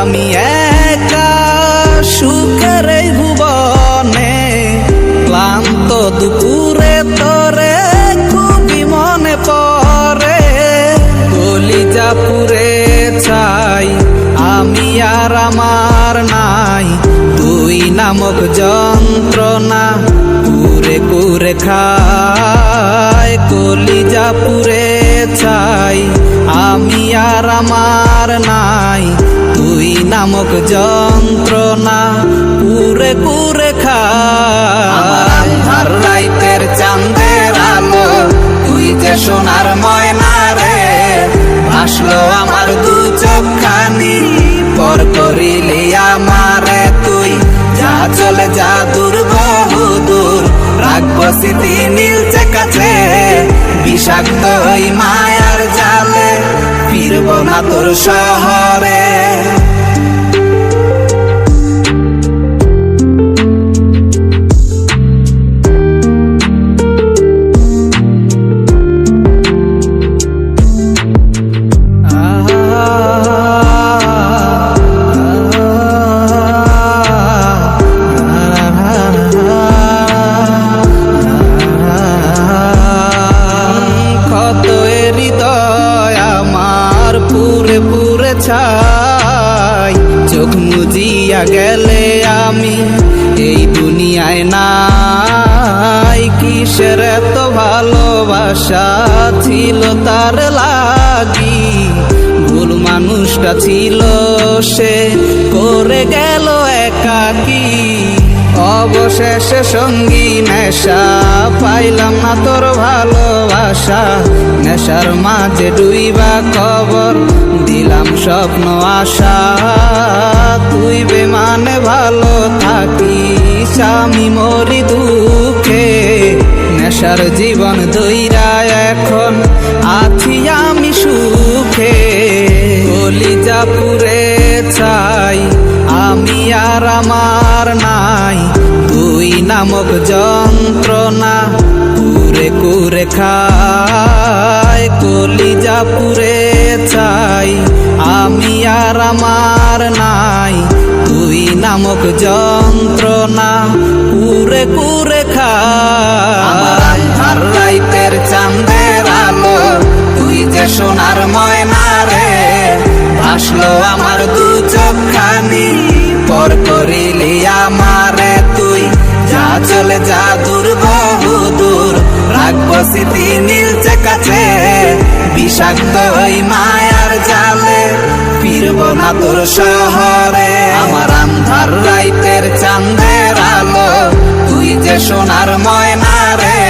আমি একা সুখের এই ভুবনে, ক্লান্ত দুপুরে তোরে খুবই মনে পড়ে। কলিজা পুরে ছাই আমি আর আমার নাই, তুই নামক যন্ত্রণা পুরে পুরে খায়। কলিজা পুরে ছাই আমি আর আমার নাই, তুই নামক যন্ত্রণা পুরে পুরে খায়। আমার রাইতের চাঁদের আলো তুই যে সোনার ময়না রে, ভাসলো আমার দু চোখখানি পর করিলি আমারে তুই। যা চলে যা দূর বহু দূর, রাখবো স্মৃতি নীলচে কাছে, বিষাক্ত ওই মায়ার জালে ফিরব না তোর শহরে। পুরে পুরে ছাই চোখ মুজিয়া গেলে আমি এই দুনিয়ায় নাই। কিসের এত ভালোবাসা ছিল তার লাগি, ভুল মানুষটা ছিল সে করে গেল একাকী। অবশেষে সঙ্গী নেশা পাইলাম না তোর ভালোবাসা, নেশার মাঝে ডুইবা খবর দিলাম স্বপ্ন আশা। তুই বেমানে ভালো থাকিস আমি মরি দুঃখে, নেশার জীবন দইরা এখন আছি আমি সুখে। কলিজা পুরে ছাই আমি আর আমার নাই, তুই নামক যন্ত্রণা পুরে পুরে খায়। কলিজা পুরে ছাই আমি আর আমার নাই, তুই নামক যন্ত্রণা পুরে পুরে খায়। আমার আন্ধার রাইতের চাঁদের আলো তুই যে সোনার ময়না রে, ভাসলো আমার দু চোখখানি পর করিলি আমারে তুই। যা চলে যা দূর বহু দূর, রাখবো স্মৃতি নীলচে কাছে, বিষাক্ত ওই মায়ার জালে ফিরব না তোর শহরে। আমার আন্ধার রাইতের চাঁদের আলো তুই যে সোনার ময়না রে,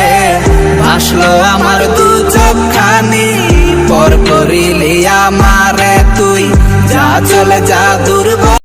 ভাসলো আমার দু চোখখানি পর করিলি আমারে তুই। যা চলে যা দূর